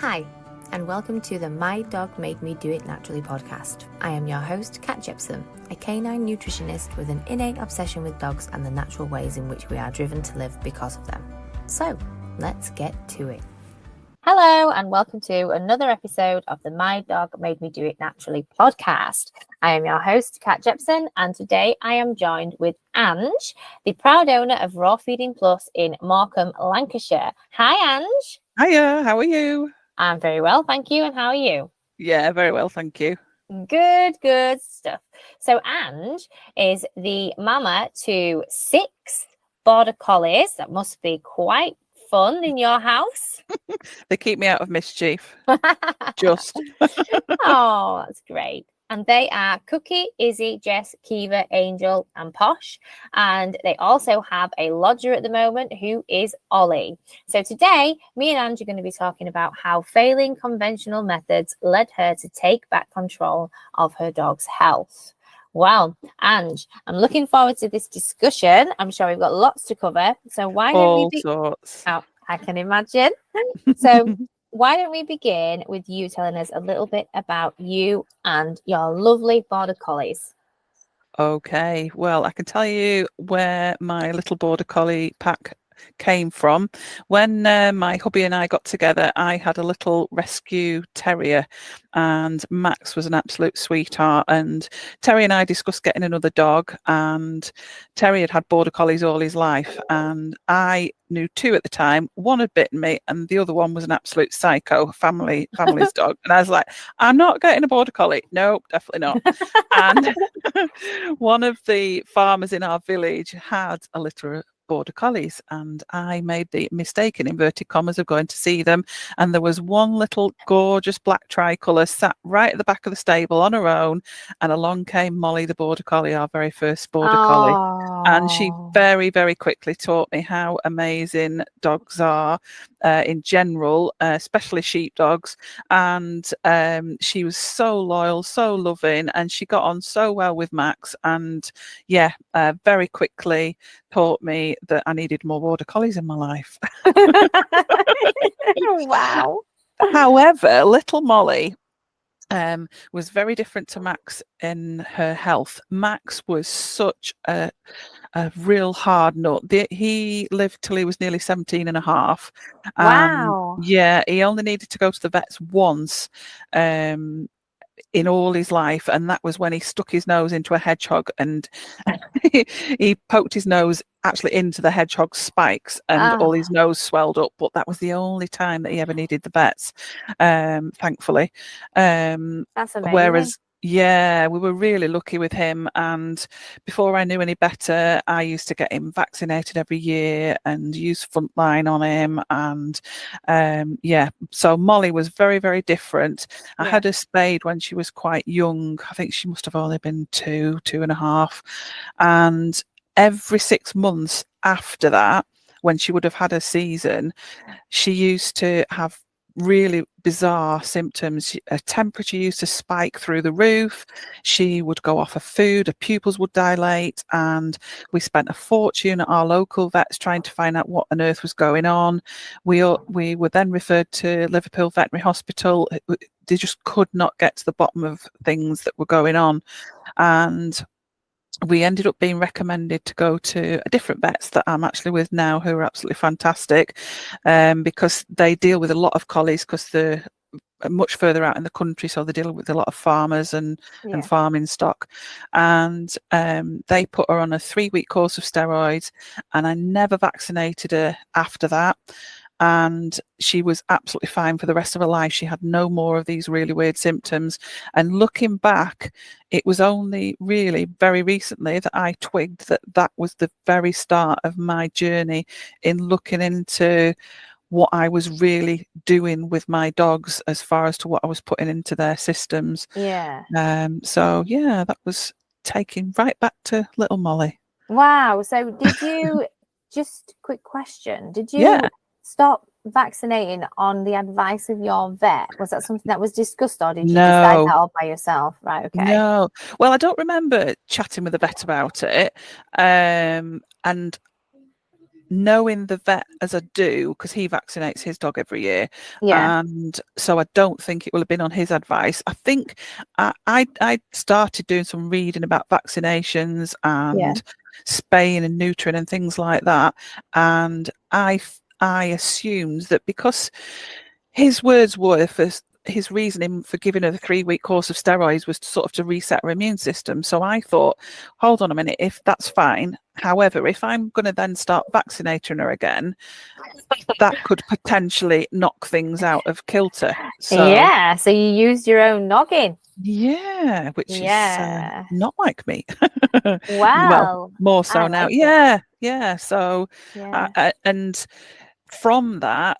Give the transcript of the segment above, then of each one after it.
Hi, and welcome to the My Dog Made Me Do It Naturally podcast. I am your host, Kat Jepson, a canine nutritionist with an innate obsession with dogs and the natural ways in which we are driven to live because of them. So, let's get to it. Hello, and welcome to another episode of the My Dog Made Me Do It Naturally podcast. I am your host, Kat Jepson, and today I am joined with Ange, the proud owner of Raw Feeding Plus in Morecambe, Lancashire. Hi, Ange. Hiya, how are you? I'm very well, thank you. And how are you? Yeah, very well, thank you. Good stuff. So Ange is the mama to 6 border collies. That must be quite fun in your house. They keep me out of mischief. Just. Oh, that's great. And they are Cookie, Izzy, Jess, Kiva, Angel, and Posh. And they also have a lodger at the moment who is Ollie. So today, me and Ange are going to be talking about how failing conventional methods led her to take back control of her dog's health. Well, Ange, I'm looking forward to this discussion. I'm sure we've got lots to cover. So why don't we sorts. Oh, I can imagine. So why don't we begin with you telling us a little bit about you and your lovely border collies? Okay, well, I can tell you where my little border collie pack came from. When my hubby and I got together, I had a little rescue terrier, and Max was an absolute sweetheart. And Terry and I discussed getting another dog, and Terry had border collies all his life, and I knew 2 at the time. One had bitten me, and the other one was an absolute psycho, family's dog. And I was like, I'm not getting a border collie. No, definitely not. And one of the farmers in our village had a litter of border collies, and I made the mistake, in inverted commas, of going to see them, and there was one little gorgeous black tricolour sat right at the back of the stable on her own, and along came Molly, the border collie, our very first border collie, and she very, very quickly taught me how amazing dogs are in general, especially sheepdogs. And she was so loyal, so loving, and she got on so well with Max, and very quickly taught me that I needed more border collies in my life. Wow. However, little Molly was very different to Max in her health. Max was such a real hard nut. He lived till he was nearly 17 and a half. Wow. He only needed to go to the vets once in all his life, and that was when he stuck his nose into a hedgehog, and he poked his nose actually into the hedgehog's spikes, and all his nose swelled up. But that was the only time that he ever needed the vets, thankfully. That's amazing. Whereas we were really lucky with him, and before I knew any better, I used to get him vaccinated every year and use Frontline on him, and so Molly was very, very different. I had her spayed when she was quite young. I think she must have only been 2.5, and every 6 months after that, when she would have had her season, she used to have really bizarre symptoms. Her temperature used to spike through the roof. She would go off of food. Her pupils would dilate, and we spent a fortune at our local vets trying to find out what on earth was going on. We were then referred to Liverpool Veterinary Hospital. They just could not get to the bottom of things that were going on, and we ended up being recommended to go to a different vets that I'm actually with now, who are absolutely fantastic, because they deal with a lot of collies, because they're much further out in the country, so they deal with a lot of farmers and farming stock. And they put her on a 3-week course of steroids, and I never vaccinated her after that. And she was absolutely fine for the rest of her life. She had no more of these really weird symptoms. And looking back, it was only really very recently that I twigged that was the very start of my journey in looking into what I was really doing with my dogs as far as to what I was putting into their systems. That was taking right back to little Molly. Wow. So did you, just quick question, did you stop vaccinating on the advice of your vet? Was that something that was discussed, or did you decide that all by yourself? Right, okay. No. Well, I don't remember chatting with the vet about it. And knowing the vet as I do, because he vaccinates his dog every year, Yeah. and so I don't think it will have been on his advice. I think I started doing some reading about vaccinations Yeah. and spaying and neutering and things like that, and I assumed that because his words were for his reasoning for giving her the 3-week course of steroids was sort of to reset her immune system. So I thought, hold on a minute, if that's fine. However, if I'm going to then start vaccinating her again, that could potentially knock things out of kilter. So Yeah. So you used your own noggin. yeah, which is Yeah. not like me. Well, Wow. more I so now. like it. Yeah. So, Yeah. and from that,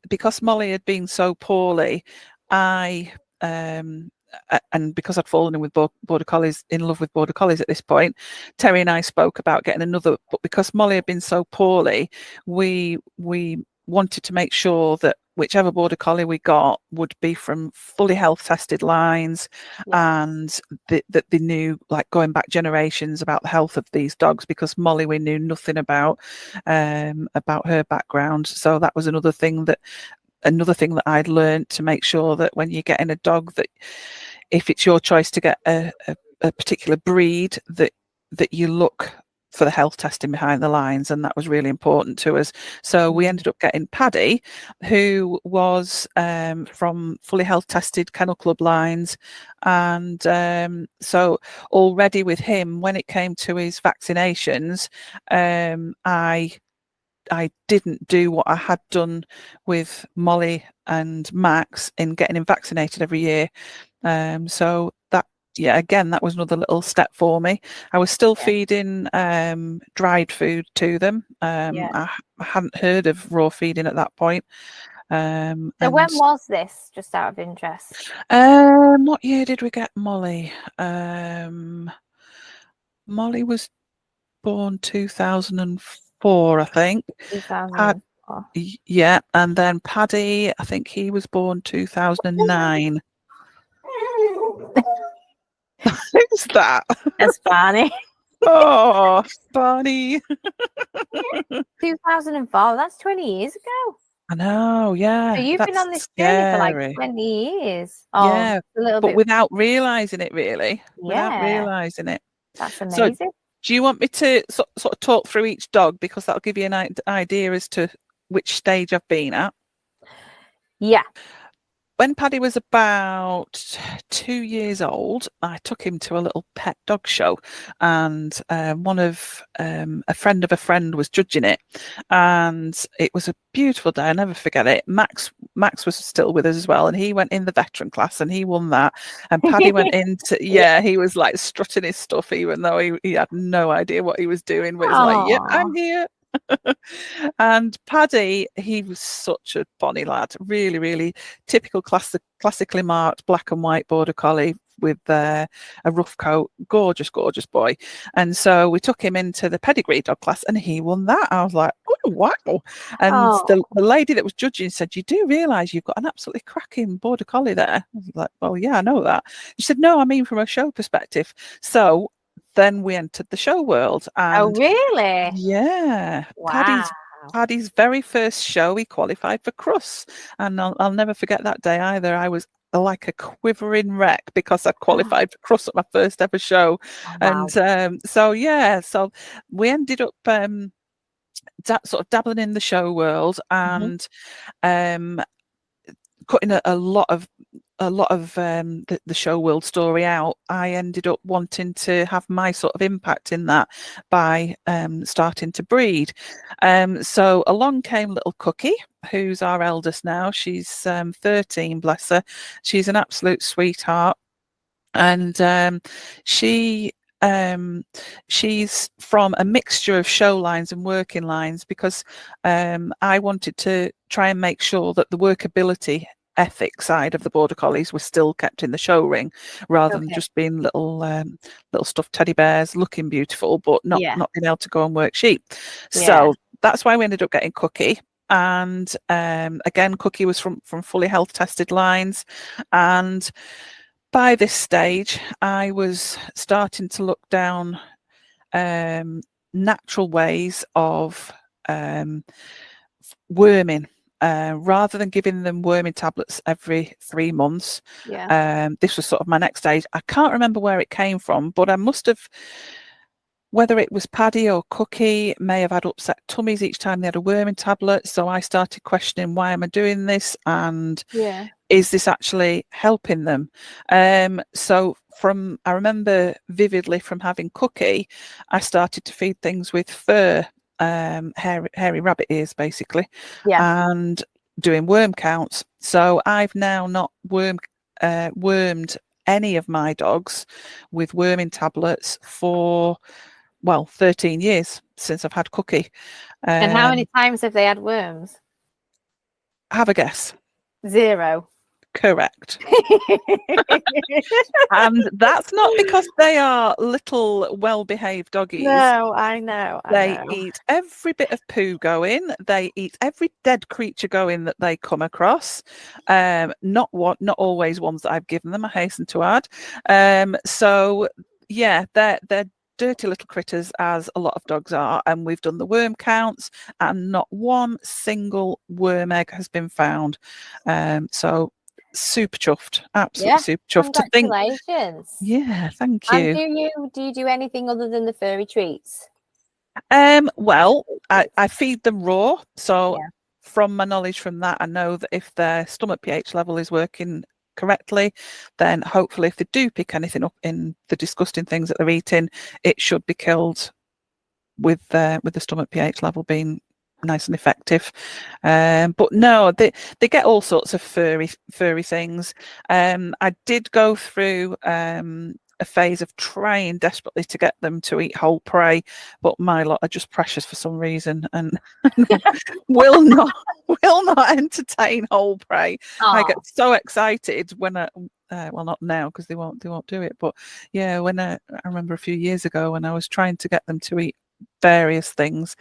because Molly had been so poorly, I and because I'd fallen in with border collies, in love with border collies at this point, Terry and I spoke about getting another. But because Molly had been so poorly, we wanted to make sure that whichever border collie we got would be from fully health tested lines, Yeah. and that they knew, like, going back generations, about the health of these dogs, because Molly we knew nothing about her background. So that was another thing that I'd learned, to make sure that when you're getting a dog, that if it's your choice to get a particular breed, that you look for the health testing behind the lines, and that was really important to us. So we ended up getting Paddy, who was from fully health tested Kennel Club lines, and so already with him, when it came to his vaccinations, I didn't do what I had done with Molly and Max in getting him vaccinated every year. So that, yeah, again, that was another little step for me. I was still feeding dried food to them. I hadn't heard of raw feeding at that point. So when was this, just out of interest? What year did we get Molly? Molly was born 2004, I think. 2004. Yeah, and then Paddy, I think he was born 2009. Who's that? That's funny. Oh, Barney. 2004. That's 20 years ago. I know, yeah. So you've been That's on this journey for like scary. 20 years. Yeah, A little but bit. without realizing it, really. Without Yeah. realizing it. That's So, amazing. do you want me to sort of talk through each dog, because that'll give you an idea as to which stage I've been at? Yeah. When Paddy was about 2 years old, I took him to a little pet dog show, and a friend of a friend was judging it, and it was a beautiful day. I never forget it. Max was still with us as well, and he went in the veteran class and he won that. And Paddy went into, he was like strutting his stuff, even though he had no idea what he was doing. But he's like, "Yep, I'm here." And Paddy, he was such a bonny lad, really, really typical classically marked black and white border collie with a rough coat, gorgeous boy. And so we took him into the pedigree dog class, and he won that. I was like, oh wow. And the lady that was judging said, "You do realise you've got an absolutely cracking border collie there?" I was like, "Well, yeah, I know that." She said, "No, I mean from a show perspective." So then we entered the show world, and really? yeah, Wow. Paddy's very first show, he qualified for Crus, and I'll never forget that day either. I was like a quivering wreck because I qualified for Crus at my first ever show. Oh, wow. And so we ended up sort of dabbling in the show world, and cutting a lot of the show world story out. I ended up wanting to have my sort of impact in that by starting to breed. So along came little Cookie, who's our eldest now. She's 13, bless her. She's an absolute sweetheart, and she's from a mixture of show lines and working lines, because I wanted to try and make sure that the workability ethic side of the border collies was still kept in the show ring, rather than just being little stuffed teddy bears looking beautiful but not being able to go and work sheep. So that's why we ended up getting Cookie. And again, Cookie was from fully health tested lines, and by this stage, I was starting to look down natural ways of worming. Rather than giving them worming tablets every 3 months, this was sort of my next stage. I can't remember where it came from, but I must have, whether it was Paddy or Cookie, may have had upset tummies each time they had a worming tablet. So I started questioning, why am I doing this? And is this actually helping them? So I remember vividly from having Cookie, I started to feed things with fur, hairy rabbit ears, basically, and doing worm counts. So I've now not wormed any of my dogs with worming tablets for 13 years since I've had Cookie. And how many times have they had worms? Have a guess. 0. Correct. And that's not because they are little well-behaved doggies. No, I know. They eat every bit of poo going. They eat every dead creature going that they come across. Not always ones that I've given them, I hasten to add. So yeah, they're dirty little critters, as a lot of dogs are, and we've done the worm counts and not one single worm egg has been found. So super chuffed, absolutely super chuffed. Congratulations. Yeah, thank you. And do you do anything other than the furry treats? Well, I feed them raw, so from my knowledge from that, I know that if their stomach pH level is working correctly, then hopefully if they do pick anything up in the disgusting things that they're eating, it should be killed with the stomach pH level being nice and effective. But no, they get all sorts of furry things. I did go through a phase of trying desperately to get them to eat whole prey, but my lot are just precious for some reason and will not entertain whole prey. I get so excited when well, not now because they won't do it, but yeah, when I remember a few years ago when I was trying to get them to eat various things,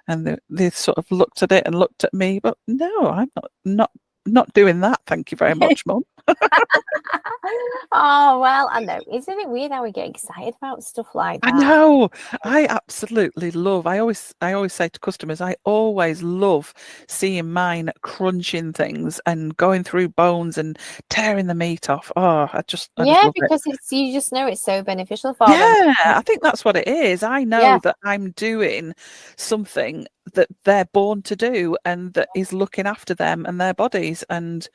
and they sort of looked at it and looked at me, but no, I'm not doing that, thank you very much, Mum. Oh, well, I know. Isn't it weird how we get excited about stuff like that? I know. I absolutely love. I always say to customers, I always love seeing mine crunching things and going through bones and tearing the meat off. Oh, I just love because it. you just know it's so beneficial for them. Yeah, I think that's what it is. I know that I'm doing something that they're born to do and that is looking after them and their bodies, and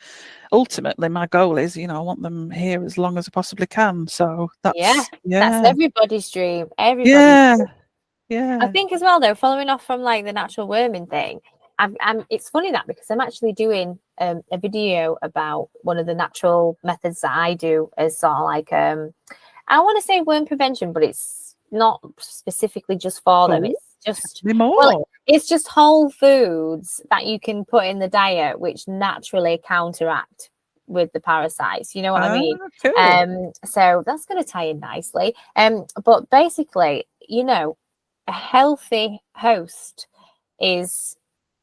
ultimately my goal is, I want them here as long as I possibly can. So that's that's everybody's dream. Yeah. I think as well, though, following off from like the natural worming thing, it's funny that because I'm actually doing a video about one of the natural methods that I do as sort of like I want to say worm prevention, but it's not specifically just for them. It's just it's just whole foods that you can put in the diet which naturally counteract with the parasites. You know what I mean? Cool. So that's going to tie in nicely. But basically, a healthy host is,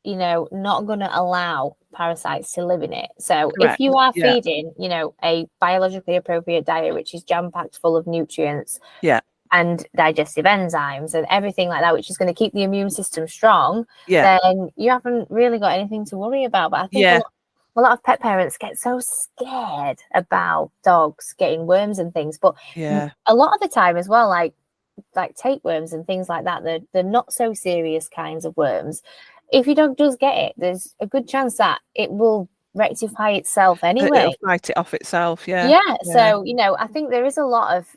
not going to allow parasites to live in it. So if you are feeding, a biologically appropriate diet, which is jam-packed full of nutrients, and digestive enzymes and everything like that, which is going to keep the immune system strong, then you haven't really got anything to worry about. But I think a lot of pet parents get so scared about dogs getting worms and things. But a lot of the time as well, like tapeworms and things like that, they're not so serious kinds of worms. If your dog does get it, there's a good chance that it will rectify itself anyway. It'll fight it off itself. So I think there is a lot of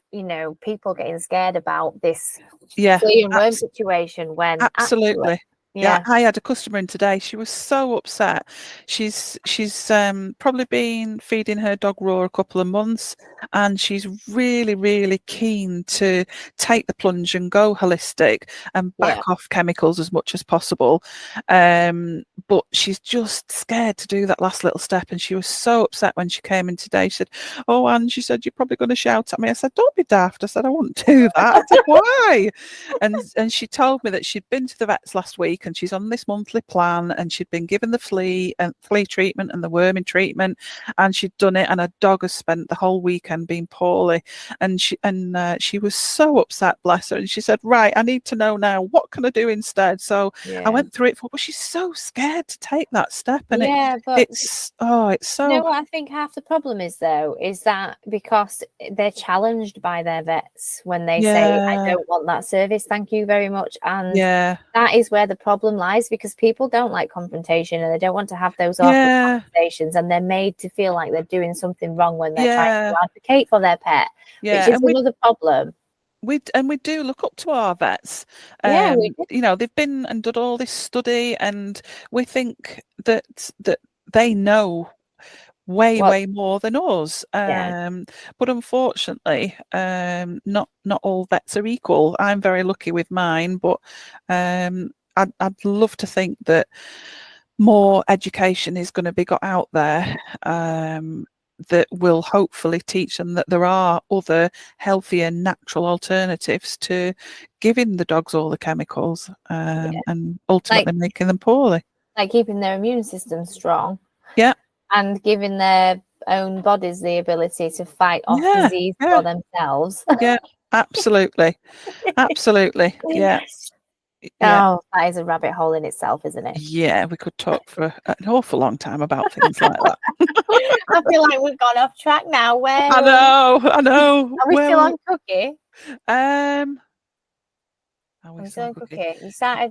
people getting scared about this flea and worm situation when absolutely I had a customer in today. She was so upset. She's probably been feeding her dog raw a couple of months, and she's really, really keen to take the plunge and go holistic and back off chemicals as much as possible. But she's just scared to do that last little step, and she was so upset when she came in today. She said, "Oh, Anne," she said, "you're probably going to shout at me." I said, "Don't be daft." I said, "I won't do that." I said, "Why?" And she told me that she'd been to the vets last week week, and she's on this monthly plan, and she'd been given the flea treatment and the worming treatment, and she'd done it, and her dog has spent the whole weekend being poorly, and she was so upset, bless her, and she said, right, I need to know now, what can I do instead? So I went through it but she's so scared to take that step, and it's so. You know what I think half the problem is, though, is that because they're challenged by their vets when they say, I don't want that service, thank you very much. And that is where the problem lies, because people don't like confrontation and they don't want to have those awkward conversations, and they're made to feel like they're doing something wrong when they're trying to advocate for their pet, which is another problem. We do look up to our vets. We you know, they've been and done all this study, and we think that they know way more than us. But unfortunately, not all vets are equal. I'm very lucky with mine, but I'd love to think that more education is going to be got out there, that will hopefully teach them that there are other healthier natural alternatives to giving the dogs all the chemicals, and ultimately making them poorly. Like keeping their immune system strong. Yeah. And giving their own bodies the ability to fight off disease for themselves. Yeah, absolutely. Absolutely. Yeah. Oh, that is a rabbit hole in itself, isn't it? Yeah, we could talk for an awful long time about things like that. I feel like we've gone off track now. I know. Are we still on Cookie? Are we still on Cookie?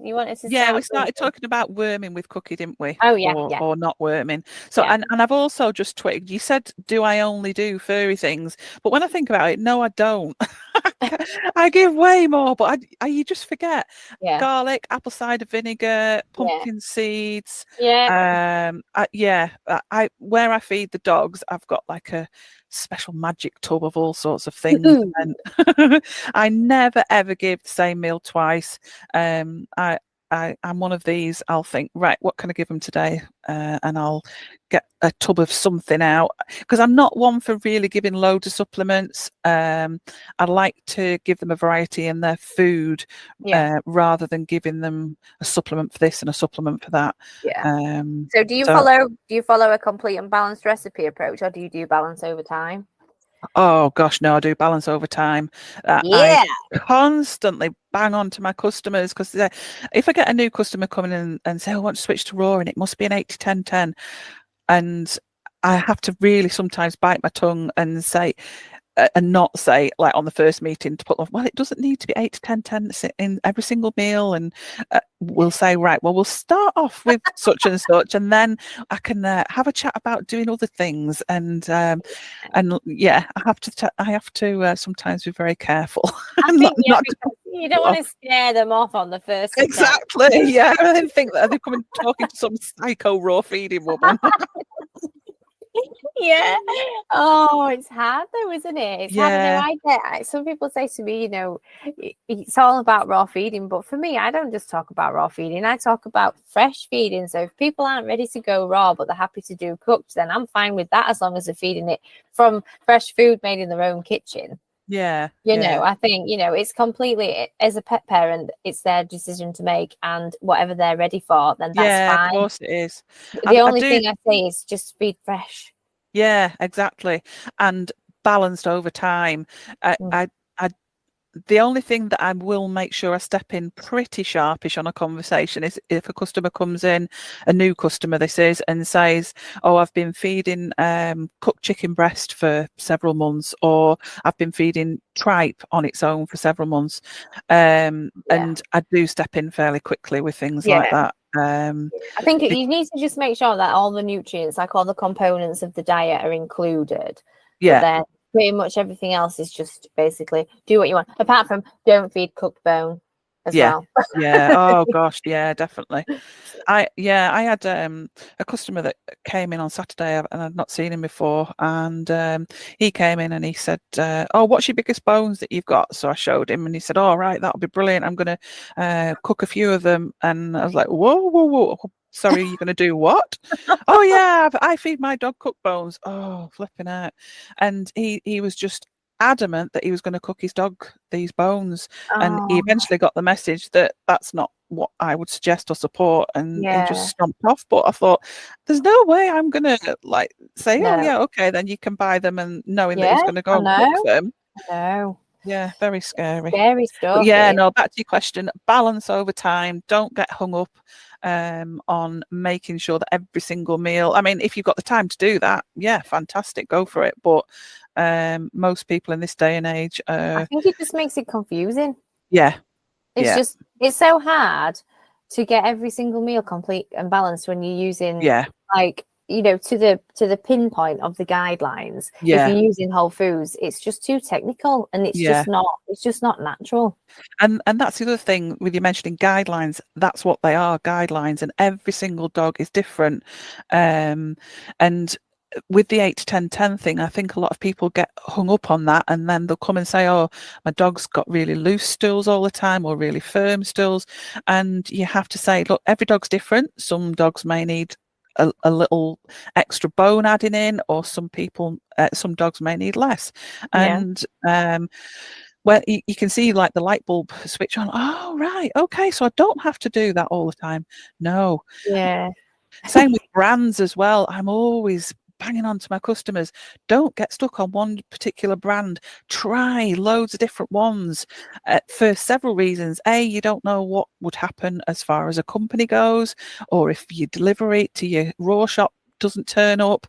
You wanted to start. We started talking about worming with Cookie, didn't we? Oh, or not worming. So and I've also just twigged. You said, do I only do furry things? But when I think about it, no, I don't. I give way more, but you just forget. Garlic, apple cider vinegar, pumpkin seeds. Where I feed the dogs, I've got like a special magic tub of all sorts of things. And I never ever give the same meal twice. I'm one of these. I'll think, right, what can I give them today? And I'll get a tub of something out, because I'm not one for really giving loads of supplements. I like to give them a variety in their food, rather than giving them a supplement for this and a supplement for that. So do you follow a complete and balanced recipe approach, or do you do balance over time? Oh gosh, no, I do balance over time. I constantly bang on to my customers, because if I get a new customer coming in and say, I want to switch to raw and it must be an 80-10-10, and I have to really sometimes bite my tongue and say, and not say, like on the first meeting, to put them, well, it doesn't need to be 8-10-10 in every single meal, and we'll say, right, well, we'll start off with such and such, and then I can have a chat about doing other things, and I have to sometimes be very careful. I think because you don't want to scare them off on the first exactly step. Yeah, I didn't think that they're coming talking to some psycho raw feeding woman. Oh, it's hard though, isn't it? It's hard. I get some people say to me, it's all about raw feeding, but for me, I don't just talk about raw feeding, I talk about fresh feeding. So if people aren't ready to go raw but they're happy to do cooked, then I'm fine with that, as long as they're feeding it from fresh food made in their own kitchen. I think it's completely, as a pet parent, it's their decision to make, and whatever they're ready for, then that's fine. Of course it is. The only thing I say is just feed fresh. Yeah, exactly. And balanced over time. The only thing that I will make sure I step in pretty sharpish on a conversation is if a customer comes in, a new customer this is, and says, oh, I've been feeding cooked chicken breast for several months, or I've been feeding tripe on its own for several months. And I do step in fairly quickly with things like that. I think you need to just make sure that all the nutrients, like all the components of the diet, are included. But then pretty much everything else is just basically do what you want, apart from don't feed cooked bone as well. Oh gosh, definitely. I had a customer that came in on Saturday, and I'd not seen him before, and he came in and he said, oh, what's your biggest bones that you've got? So I showed him, and he said, oh, right, that'll be brilliant, I'm gonna cook a few of them. And I was like, whoa, sorry, you're gonna do what? Oh yeah, I feed my dog cooked bones. Oh, flipping out. And he was just adamant that he was going to cook his dog these bones, and he Oh, eventually got the message that that's not what I would suggest or support, and he just yeah. stomped off. But I thought, there's no way I'm going to like say, oh No. yeah, okay, then you can buy them, and knowing that he Yeah, was going to go I and cook know. them. I know. Yeah, very scary. Scary But stuff. yeah, It is. no, back to your question, balance over time. Don't get hung up on making sure that every single meal, I mean, if you've got the time to do that, yeah, fantastic, go for it. But most people in this day and age, I think it just makes it confusing. yeah, It's so hard to get every single meal complete and balanced when you're using yeah, like, to the pinpoint of the guidelines. If yeah, you're using whole foods, it's just too technical, and it's yeah. just not natural. And that's the other thing with you mentioning guidelines. That's what they are, guidelines, and every single dog is different. And with the 8 to 10 10 thing, I think a lot of people get hung up on that, and then they'll come and say, oh, my dog's got really loose stools all the time or really firm stools. And you have to say, look, every dog's different. Some dogs may need a little extra bone adding in, or some dogs may need less. Yeah. And well, you can see like the light bulb switch on. Oh, right. Okay. So I don't have to do that all the time. No. Yeah. Same with brands as well. I'm always banging on to my customers. Don't get stuck on one particular brand. Try loads of different ones for several reasons. A, you don't know what would happen as far as a company goes, or if you deliver it to your raw shop doesn't turn up.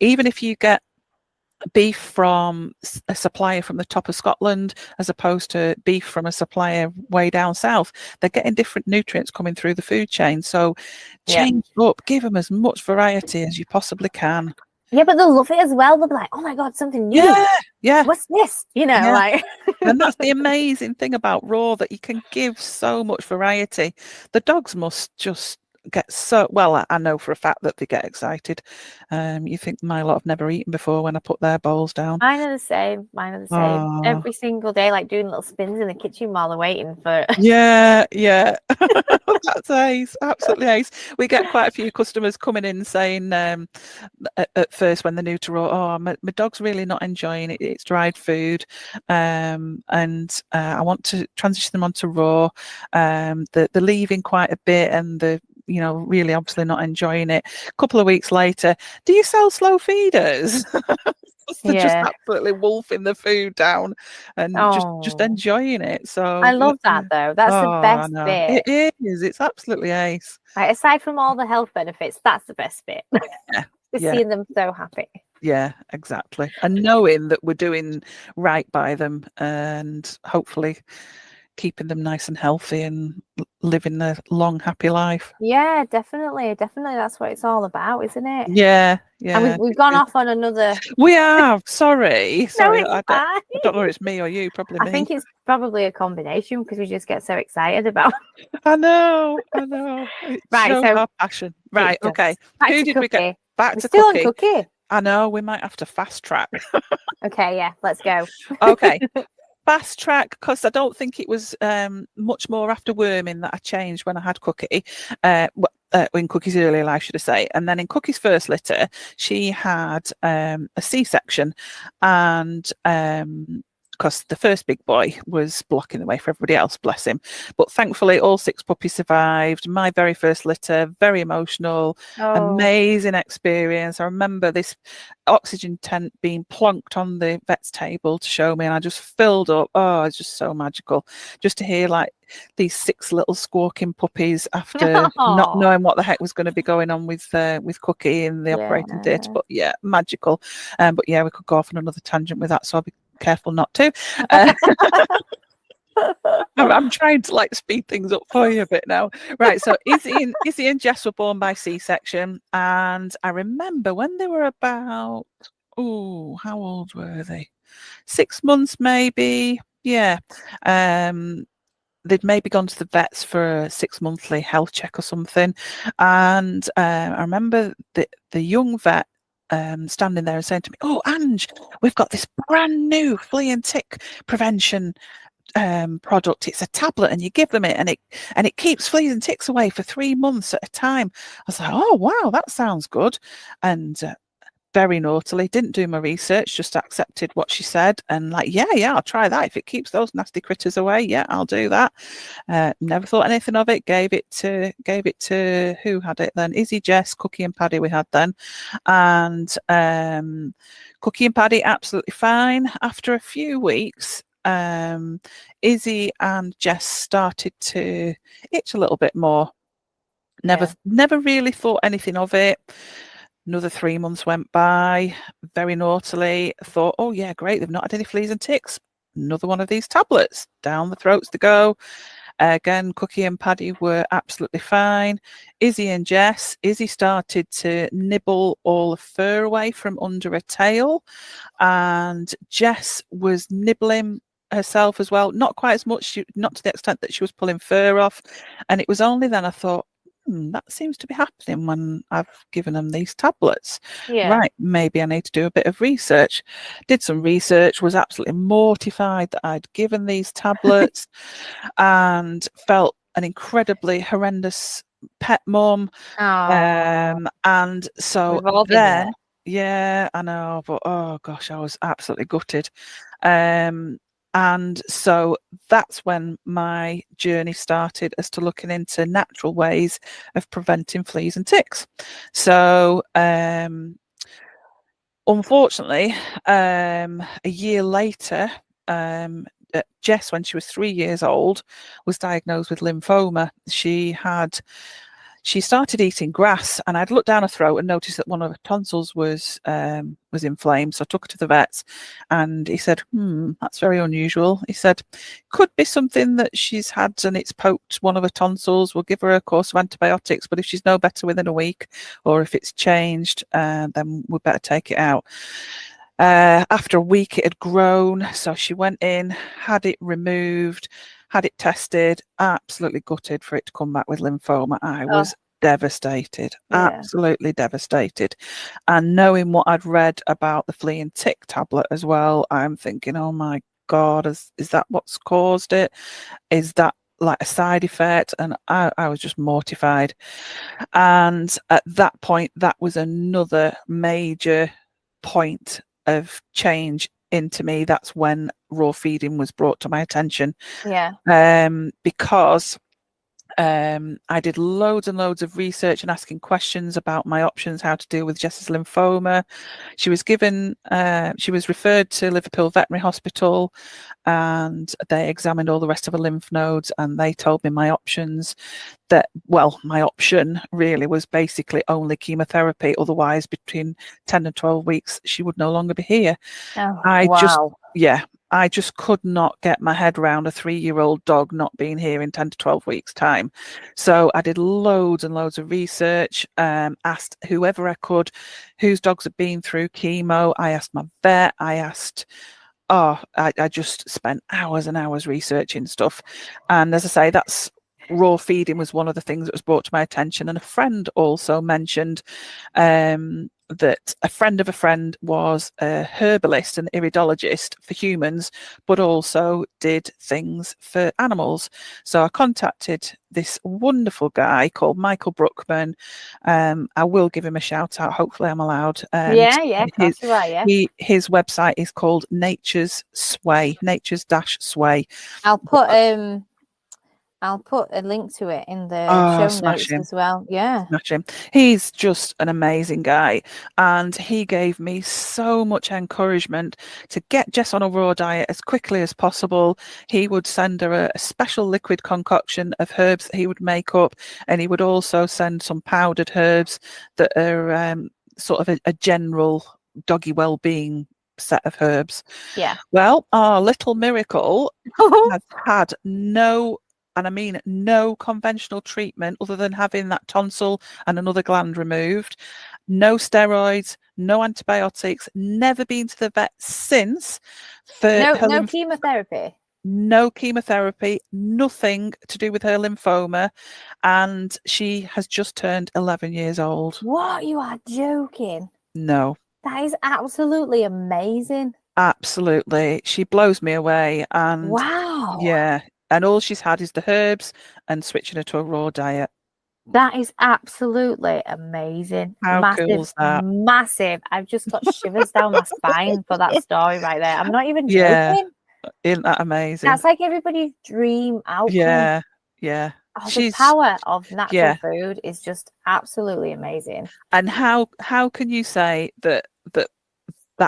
Even if you get beef from a supplier from the top of Scotland as opposed to beef from a supplier way down south, they're getting different nutrients coming through the food chain. So change up, give them as much variety as you possibly can. Yeah, but they'll love it as well. They'll be like, oh my God, something new. Yeah. What's this? Like. And that's the amazing thing about raw, that you can give so much variety. The dogs must just get so well. I know for a fact that they get excited. You think my lot have never eaten before when I put their bowls down. Mine are the same. Oh. Every single day, like doing little spins in the kitchen while they're waiting for. Yeah. That's ace, absolutely ace. We get quite a few customers coming in saying at first when they're new to raw, oh, my dog's really not enjoying it. It's dried food, and I want to transition them onto raw. They're leaving quite a bit, and the really obviously not enjoying it. A couple of weeks later, do you sell slow feeders? They're just absolutely wolfing the food down and just enjoying it. So I love that though. That's the best bit. It is. It's absolutely ace. Right, aside from all the health benefits, that's the best bit. Seeing them so happy. Yeah, exactly. And knowing that we're doing right by them, and hopefully keeping them nice and healthy and living a long, happy life. Yeah, definitely. That's what it's all about, isn't it? Yeah. And we've gone off on another. We have. Sorry. No, I don't know if it's me or you. Probably me. I think it's probably a combination because we just get so excited about. I know. It shows our passion. Right. Okay. Who did we get? Back to Still Cookie. on Cookie. I know. We might have to fast track. Okay. Yeah. Let's go. Okay. Fast track, because I don't think it was much more after worming that I changed when I had Cookie, in Cookie's earlier life, should I say. And then in Cookie's first litter, she had a C-section, and because the first big boy was blocking the way for everybody else, bless him. But thankfully, all 6 puppies survived. My very first litter, very emotional, amazing experience. I remember this oxygen tent being plonked on the vet's table to show me, and I just filled up. Oh, it's just so magical. Just to hear like these 6 little squawking puppies after not knowing what the heck was going to be going on with Cookie in the operating theatre. But yeah, magical. But yeah, we could go off on another tangent with that, so I'll be careful not to. I'm trying to like speed things up for you a bit now. Right, so Izzy and Jess were born by C-section, and I remember when they were about, how old were they? 6 months maybe. Yeah. They'd maybe gone to the vets for a 6-monthly health check or something, and I remember the young vet standing there and saying to me, "Oh, Ange, we've got this brand new flea and tick prevention product. It's a tablet, and you give them it, and it keeps fleas and ticks away for 3 months at a time." I was like, "Oh wow, that sounds good." And very naughtily, didn't do my research, just accepted what she said, and like, yeah, I'll try that if it keeps those nasty critters away. Yeah, I'll do that. Never thought anything of it. Gave it to who had it then? Izzy, Jess, Cookie, and Paddy. We had then, and Cookie and Paddy absolutely fine. After a few weeks, Izzy and Jess started to itch a little bit more. Never really thought anything of it. Another 3 months went by, very naughtily. Thought, oh yeah, great, they've not had any fleas and ticks. Another one of these tablets, down the throats to go. Again, Cookie and Paddy were absolutely fine. Izzy and Jess, Izzy started to nibble all the fur away from under her tail, and Jess was nibbling herself as well. Not quite as much, not to the extent that she was pulling fur off. And it was only then I thought, that seems to be happening when I've given them these tablets. Right, maybe I need to do a bit of research. Did some research, was absolutely mortified that I'd given these tablets and felt an incredibly horrendous pet mum. And so then, yeah, I know, but oh gosh, I was absolutely gutted. And so that's when my journey started as to looking into natural ways of preventing fleas and ticks. So unfortunately, a year later, Jess, when she was 3 years old, was diagnosed with lymphoma. She started eating grass, and I'd looked down her throat and noticed that one of her tonsils was inflamed. So I took her to the vets, and he said, that's very unusual. He said, could be something that she's had and it's poked one of her tonsils. We'll give her a course of antibiotics, but if she's no better within a week, or if it's changed, then we'd better take it out. After a week, it had grown, so she went in, had it removed, had it tested, absolutely gutted for it to come back with lymphoma. I was devastated, absolutely devastated. And knowing what I'd read about the flea and tick tablet as well, I'm thinking, oh my God, is that what's caused it? Is that like a side effect? And I was just mortified. And at that point, that was another major point of change into me. That's when raw feeding was brought to my attention. Because I did loads and loads of research and asking questions about my options, how to deal with Jess's lymphoma. She was referred to Liverpool Veterinary Hospital, and they examined all the rest of her lymph nodes, and they told me my options. My option really was basically only chemotherapy. Otherwise, between 10 and 12 weeks, she would no longer be here. I just could not get my head around a 3-year-old dog not being here in 10 to 12 weeks' time. So I did loads and loads of research, asked whoever I could, whose dogs had been through chemo. I asked my vet, I just spent hours and hours researching stuff. And as I say, that's raw feeding was one of the things that was brought to my attention. And a friend also mentioned that a friend of a friend was a herbalist and iridologist for humans, but also did things for animals. So I contacted this wonderful guy called Michael Brookman. I will give him a shout out. Hopefully I'm allowed. His website is called Nature's Sway, Nature's-Sway. I'll put a link to it in the show notes as well. Yeah. Smash him. He's just an amazing guy. And he gave me so much encouragement to get Jess on a raw diet as quickly as possible. He would send her a special liquid concoction of herbs that he would make up. And he would also send some powdered herbs that are sort of a general doggy well-being set of herbs. Yeah. Well, our little miracle has had no conventional treatment other than having that tonsil and another gland removed. No steroids, no antibiotics, never been to the vet since. No chemotherapy? No chemotherapy, nothing to do with her lymphoma. And she has just turned 11 years old. What? You are joking? No. That is absolutely amazing. Absolutely. She blows me away. And wow. Yeah. And all she's had is the herbs and switching her to a raw diet. That is absolutely amazing. How cool is that? Massive. I've just got shivers down my spine for that story right there. I'm not even Yeah, joking. isn't that amazing? That's like everybody's dream outcome. Yeah. Oh, the She's power of natural yeah. food is just absolutely amazing. And how can you say that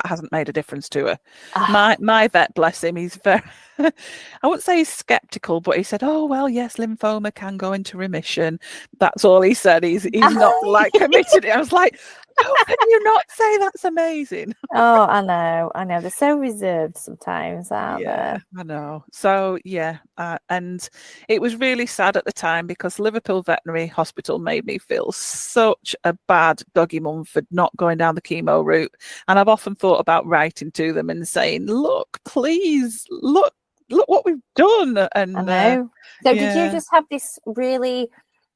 hasn't made a difference to her? Oh, My vet, bless him, he's very I wouldn't say he's skeptical, but he said, "Oh well, yes, lymphoma can go into remission." That's all he said. He's not like committed. I was like, "How can you not say that's amazing?" oh, I know. They're so reserved sometimes, aren't Yeah, they? I know. So yeah, and it was really sad at the time because Liverpool Veterinary Hospital made me feel such a bad doggy mum for not going down the chemo route. And I've often thought about writing to them and saying, "Look, please, look what we've done." I And know. So did you yeah, just have this really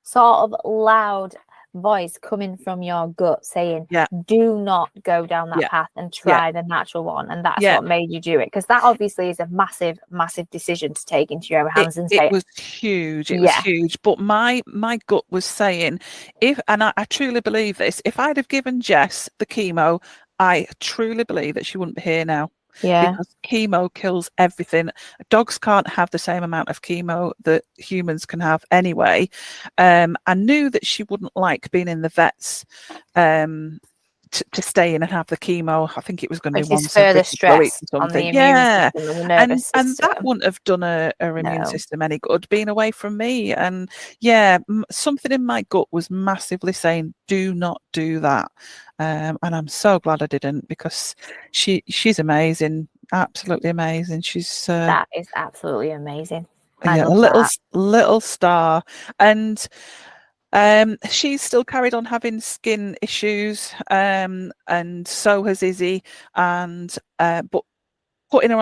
sort of loud voice coming from your gut saying, yeah, do not go down that yeah, path and yeah, try the natural one? And that's yeah. what made you do it? Because that obviously is a massive, massive decision to take into your own hands and It say, was huge. It was yeah, huge. But my gut was saying, if and I truly believe this, if I'd have given Jess the chemo, I truly believe that she wouldn't be here now. yeah, Because chemo kills everything. Dogs can't have the same amount of chemo that humans can have anyway. I knew that she wouldn't like being in the vets. To stay in and have the chemo. I think it was going to be which is once every further couple of weeks stress or on the something. immune Yeah. system and the nervous And that system. wouldn't have done her immune No. system any good, being away from me. And yeah, something in my gut was massively saying, do not do that. And I'm so glad I didn't, because she's amazing, absolutely amazing. She's That is absolutely amazing. I yeah, a love that. little star. And she's still carried on having skin issues, and so has Izzy. And but putting them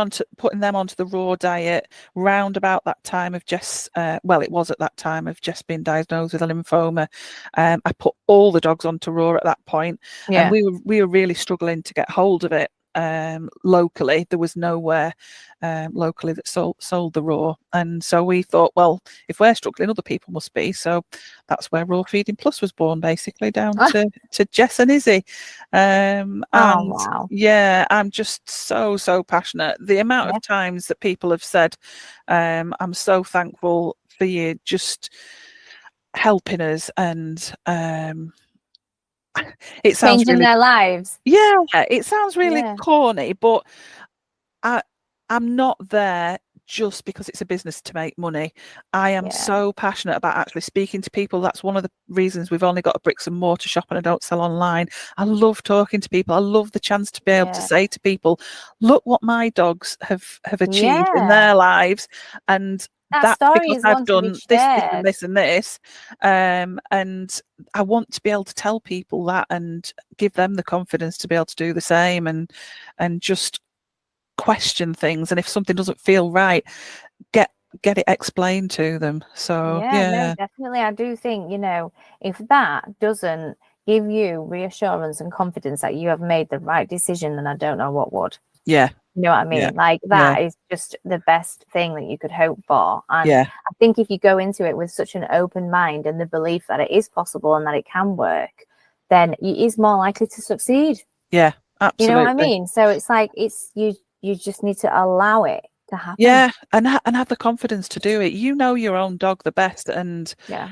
onto the raw diet round about that time of Jess, well, it was at that time of Jess being diagnosed with a lymphoma. I put all the dogs onto raw at that point, and Yeah. we were really struggling to get hold of it. Locally, there was nowhere locally that sold the raw, and so we thought, well, if we're struggling, other people must be. So that's where Raw Feeding Plus was born, basically, down to Jess and Izzy. Oh, And wow. yeah, I'm just so passionate. The amount Yeah. of times that people have said, I'm so thankful for you just helping us. And it sounds Changing really, their lives. yeah, it sounds really Yeah. corny, but I I'm not there just because it's a business to make money. I am Yeah. so passionate about actually speaking to people. That's one of the reasons we've only got a bricks and mortar shop and I don't sell online. I love talking to people. I love the chance to be able to Yeah. say to people, look what my dogs have achieved in Yeah. their lives. And That that's story because is I've one to be done this, this, and shared. this, and this. And I want to be able to tell people that and give them the confidence to be able to do the same, and just question things. And if something doesn't feel right, get it explained to them. So Yeah, no, yeah, definitely. I do think, if that doesn't give you reassurance and confidence that you have made the right decision, then I don't know what would. yeah, You know what I yeah, mean? Like yeah, that is just the best thing that you could hope for. And yeah, I think if you go into it with such an open mind and the belief that it is possible and that it can work, then it is more likely to succeed. yeah, You know what I absolutely. mean? So it's like you just need to allow it to happen. Yeah, and have the confidence to do it. You know your own dog the best. And Yeah.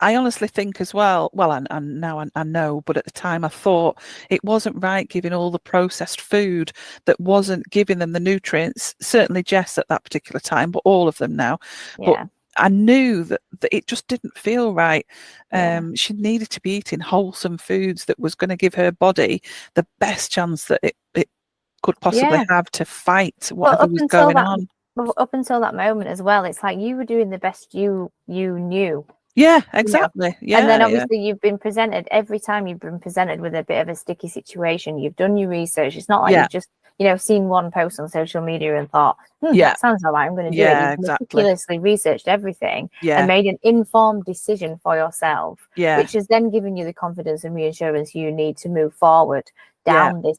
I honestly think as well, and now I know, but at the time I thought it wasn't right giving all the processed food that wasn't giving them the nutrients, certainly Jess at that particular time, but all of them now. But Yeah. I knew that it just didn't feel right. Yeah. She needed to be eating wholesome foods that was going to give her body the best chance that it could possibly Yeah. have to fight But whatever was going on. up until that moment as well, it's like you were doing the best you knew. Yeah, You know. exactly. And then Yeah, yeah, obviously you've been presented every time you've been presented with a bit of a sticky situation. You've done your research. It's not like yeah, you've just, seen one post on social media and thought, yeah, that sounds all right, I'm going to do it. yeah, You've exactly. meticulously researched everything and Yeah, made an informed decision for yourself, yeah, which has then given you the confidence and reassurance you need to move forward yeah, down this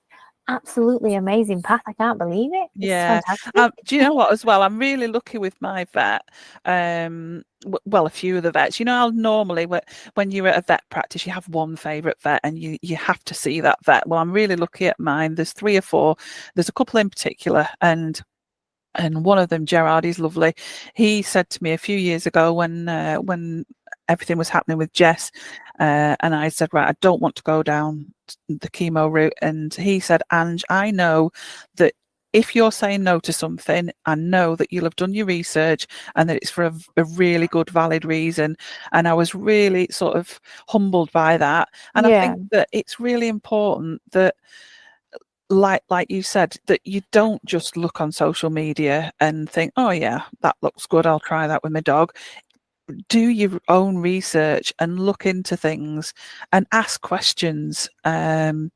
absolutely amazing path. I can't believe it. It's Yeah. fantastic. Do you know what, as well? I'm really lucky with my vet. Well, a few of the vets. I'll normally, when you're at a vet practice, you have one favourite vet and you have to see that vet. Well, I'm really lucky at mine. There's 3 or 4. There's a couple in particular, and one of them, Gerard, is lovely. He said to me a few years ago when everything was happening with Jess, and I said, right, I don't want to go down the chemo route. And he said, Ange, I know that if you're saying no to something, I know that you'll have done your research and that it's for a really good, valid reason. And I was really sort of humbled by that. And I think that it's really important that, like you said, that you don't just look on social media and think, oh yeah, that looks good, I'll try that with my dog. Do your own research and look into things and ask questions of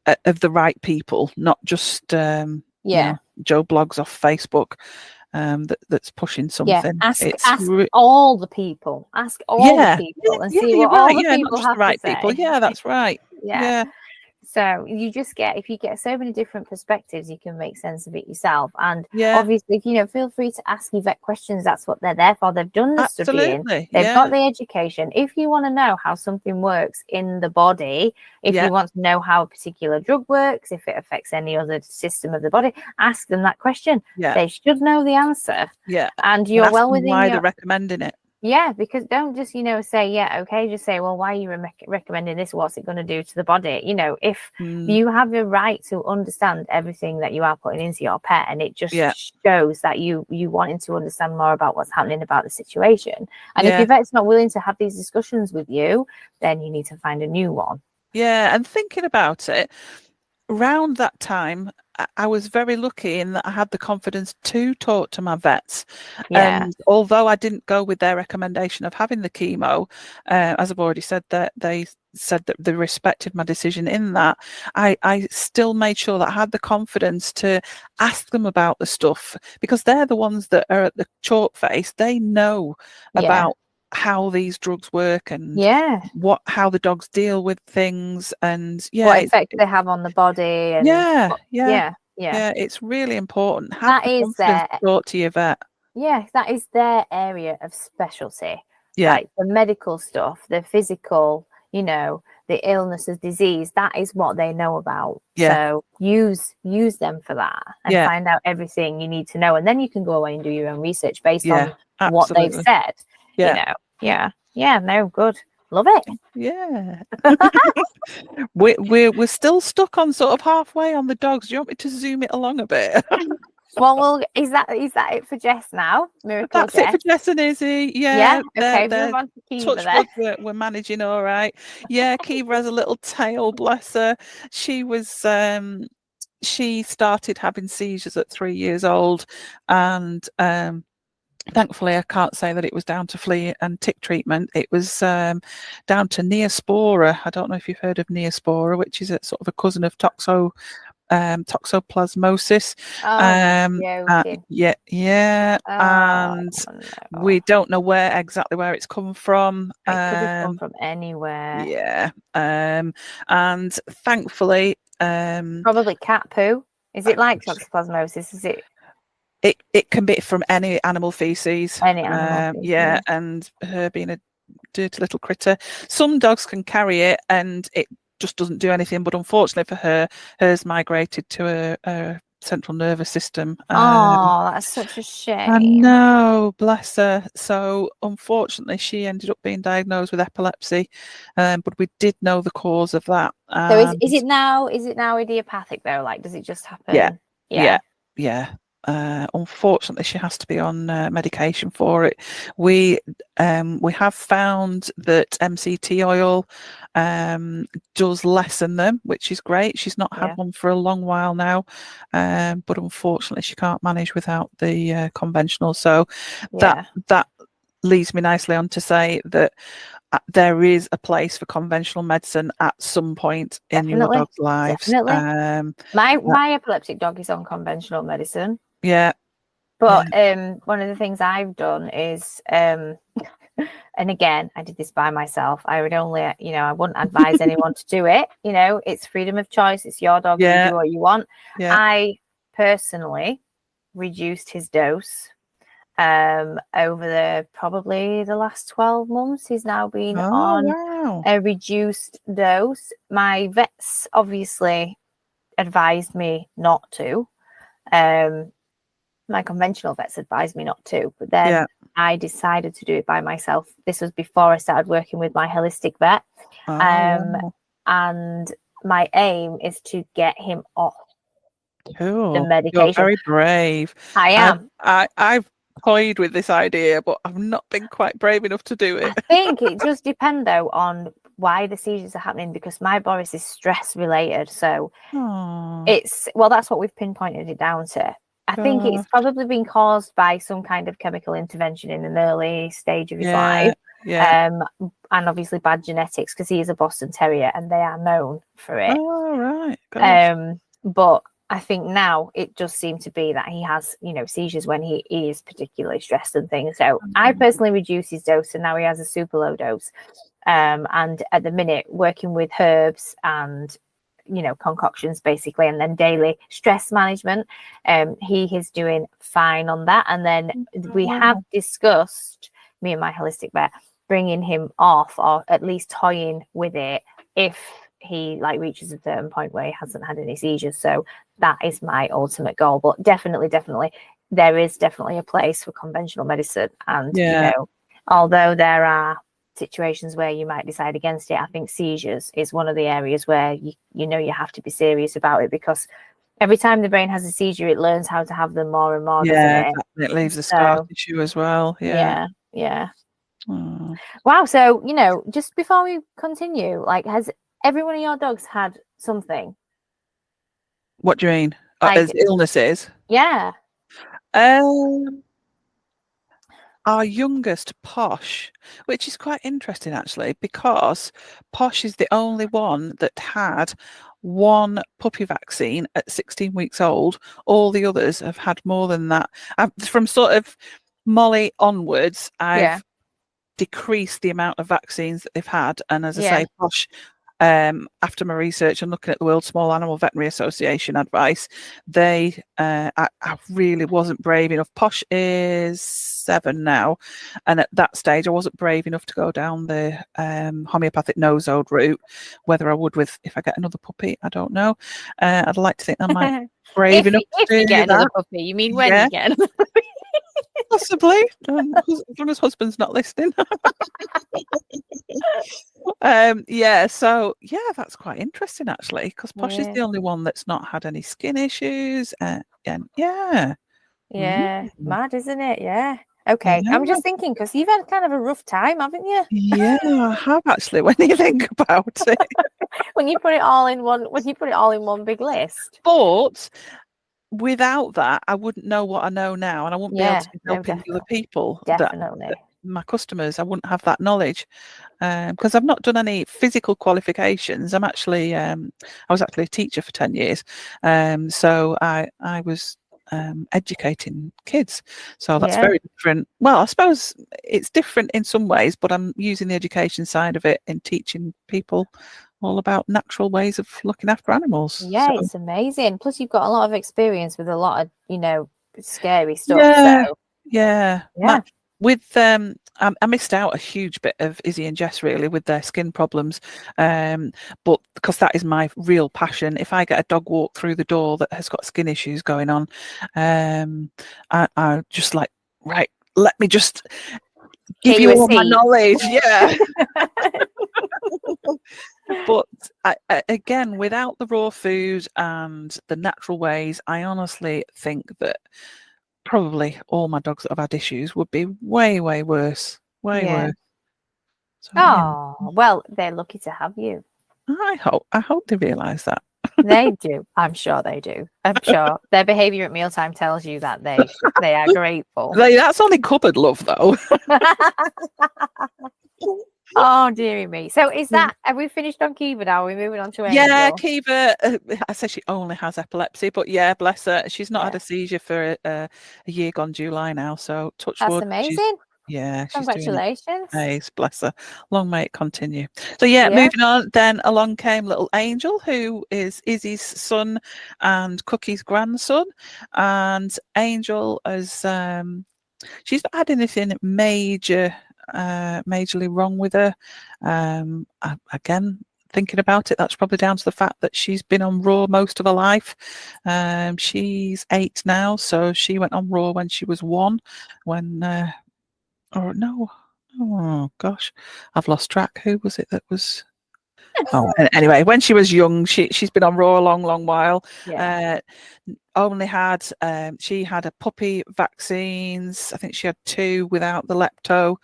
the right people, not just Joe Blogs off Facebook that's pushing something. Ask It's all the people. Ask all the people and see you're what all right. the Yeah, not people just have the right to say. people. Yeah, that's right. Yeah. So if you get so many different perspectives, you can make sense of it yourself. And obviously, feel free to ask your vet questions. That's what they're there for. They've done the studying. They've got the education. If you want to know how something works in the body, if you want to know how a particular drug works, if it affects any other system of the body, ask them that question. They should know the answer. And you're well within why they're recommending it. Yeah, because don't just, say, okay, just say, well, why are you recommending this? What's it going to do to the body? If you have the right to understand everything that you are putting into your pet, and it just shows that you wanting to understand more about what's happening about the situation. And if your vet's not willing to have these discussions with you, then you need to find a new one. Yeah, and thinking about it, around that time, I was very lucky in that I had the confidence to talk to my vets. And although I didn't go with their recommendation of having the chemo, as I've already said, that they said that they respected my decision in that, I still made sure that I had the confidence to ask them about the stuff, because they're the ones that are at the chalk face. They know about how these drugs work and how the dogs deal with things, and what effect they have on the body. And it's really important. Have the confidence to talk to your vet. That is their area of specialty. Like the medical stuff, the physical, the illness of disease, that is what they know about. So use them for that and find out everything you need to know, and then you can go away and do your own research based on what they've said. No, good. Love it. We're still stuck on sort of halfway on the dogs. Do you want me to zoom it along a bit? Well, is that it for Jess now? Miracle That's Jess. it for Jess and Izzy. Okay. Move on to Kiva then. We're managing all right. Kiva has a little tail, bless her. She was she started having seizures at 3 years old, and thankfully, I can't say that it was down to flea and tick treatment. It was down to Neospora. I don't know if you've heard of Neospora, which is a sort of a cousin of toxoplasmosis. We don't know exactly where it's come from. It could have come from anywhere. And thankfully, probably cat poo. Is it like toxoplasmosis? Is it? It can be from any animal feces. Any animal feces. And her being a dirty little critter. Some dogs can carry it and it just doesn't do anything, but unfortunately for her, hers migrated to a central nervous system. That's such a shame. I know, bless her. So unfortunately, she ended up being diagnosed with epilepsy, but we did know the cause of that. So is it now idiopathic though? Like, does it just happen? Yeah. Unfortunately, she has to be on medication for it. We have found that MCT oil does lessen them, which is great. She's not had one for a long while now, but unfortunately, she can't manage without the conventional. So that leads me nicely on to say that there is a place for conventional medicine at some point in your dog's lives. Definitely. My epileptic dog is on conventional medicine. Yeah. But one of the things I've done is And again, I did this by myself. I would only, I wouldn't advise anyone to do it. It's freedom of choice. It's your dog. You do what you want. Yeah. I personally reduced his dose over probably the last 12 months. He's now been on a reduced dose. My vets obviously advised me not to. My conventional vets advised me not to, but then I decided to do it by myself. This was before I started working with my holistic vet. And my aim is to get him off the medication. You're very brave. I am. I've toyed with this idea, but I've not been quite brave enough to do it. I think it does depend, though, on why the seizures are happening, because my Boris is stress related. So that's what we've pinpointed it down to. I think it's probably been caused by some kind of chemical intervention in an early stage of his life. And obviously bad genetics, because he is a Boston Terrier and they are known for it. Oh, right. But I think now it does seem to be that he has, seizures when he is particularly stressed and things. So I personally reduced his dose, and now he has a super low dose. And at the minute, working with herbs and concoctions basically, and then daily stress management, he is doing fine on that. And then we have discussed, me and my holistic vet, bringing him off, or at least toying with it if he reaches a certain point where he hasn't had any seizures. So that is my ultimate goal. But definitely there is definitely a place for conventional medicine. And although there are situations where you might decide against it, I think seizures is one of the areas where you have to be serious about it, because every time the brain has a seizure, it learns how to have them more and more, doesn't it? It leaves a scar tissue as well. Wow. So just before we continue, has every one of your dogs had something? What do you mean? As illnesses? Yeah. Our youngest, Posh, which is quite interesting actually, because Posh is the only one that had one puppy vaccine at 16 weeks old. All the others have had more than that. From sort of Molly onwards, I've decreased the amount of vaccines that they've had. And as I say, Posh, after my research and looking at the World Small Animal Veterinary Association advice, I really wasn't brave enough. Posh is 7 now, and at that stage I wasn't brave enough to go down the homeopathic nosode route. Whether I would if I get another puppy, I don't know. I'd like to think I might brave enough if to you get that. another puppy. You mean when you get another puppy? Possibly, as long as husband's not listening. That's quite interesting actually, because Posh is the only one that's not had any skin issues. Mad, isn't it? Okay. I'm just thinking, because you've had kind of a rough time, haven't you? Yeah, I have actually, when you think about it. when you put it all in one big list. But without that, I wouldn't know what I know now, and I wouldn't be able to be helping other people. Definitely. My customers, I wouldn't have that knowledge, because I've not done any physical qualifications. I'm actually, I was actually a teacher for 10 years, so I was educating kids. So that's very different. Well, I suppose it's different in some ways, but I'm using the education side of it in teaching people all about natural ways of looking after animals. It's amazing. Plus you've got a lot of experience with a lot of scary stuff. With I missed out a huge bit of Izzy and Jess really with their skin problems, but because that is my real passion. If I get a dog walk through the door that has got skin issues going on, I just right, let me just give you all my knowledge. But again, without the raw food and the natural ways, I honestly think that probably all my dogs that have had issues would be way worse. Worse. So, well, they're lucky to have you. I hope they realise that. They do. I'm sure they do. I'm sure their behaviour at mealtime tells you that they are grateful. That's only cupboard love, though. Oh, dearie me. So is that, have we finished on Kiva now? Are we moving on to Angel? Yeah, Kiva, I say she only has epilepsy, but yeah, bless her. She's not had a seizure for a year gone July now, so touch wood. That's amazing. Yeah, she's doing it. Congratulations. Nice, bless her. Long may it continue. So yeah, Yeah. moving on. Then along came little Angel, who is Izzy's son and Cookie's grandson. And Angel has she's not had anything majorly wrong with her. Again, thinking about it, that's probably down to the fact that she's been on Raw most of her life. She's 8 now, so she went on Raw when she was 1. When or no, oh gosh, I've lost track. Who was it that was? Oh, anyway, when she was young, she's been on Raw a long while. Yeah. Only had she had a puppy vaccines. I think she had 2 without the lepto.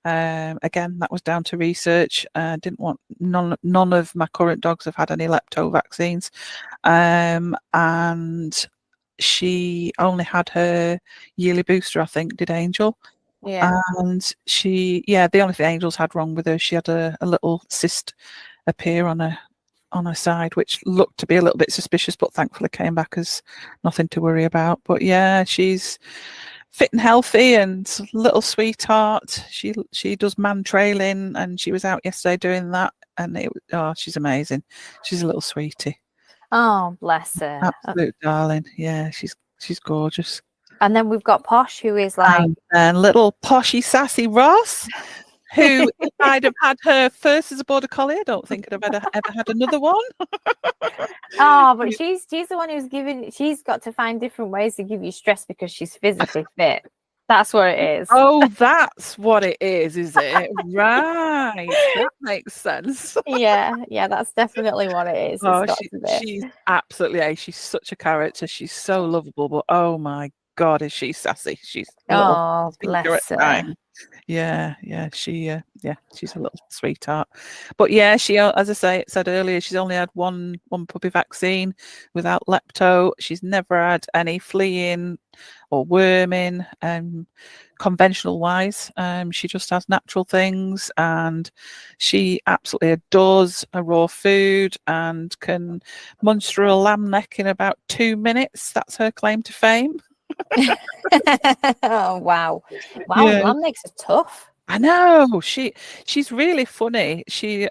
Again, that was down to research. Didn't want none of my current dogs have had any lepto vaccines, and she only had her yearly booster. I think did Angel. Yeah. And the only thing Angel's had wrong with her, she had a little cyst appear on her side, which looked to be a little bit suspicious, but thankfully came back as nothing to worry about. But yeah, she's fit and healthy and little sweetheart. She does man trailing, and she was out yesterday doing that, and she's amazing. She's a little sweetie. Oh, bless her. Absolute darling. Yeah, she's gorgeous. And then we've got Posh, who is like... And little poshy sassy Ross, who if I'd have had her first as a border collie, I don't think I'd have ever had another one. Oh, but she's the one she's got to find different ways to give you stress because she's physically fit. That's what it is. Oh, that's what it is it? Right. That makes sense. Yeah, that's definitely what it is. Oh, she's absolutely she's such a character. She's so lovable, but oh my God, is she sassy? She's bless her. Yeah, she's a little sweetheart. But yeah, she, as I said earlier, she's only had one puppy vaccine without lepto. She's never had any fleaing or worming, conventional wise. She just has natural things, and she absolutely adores a raw food and can munch through a lamb neck in about 2 minutes. That's her claim to fame. Oh wow, Yeah. Lamb necks are tough. I know. She's really funny. She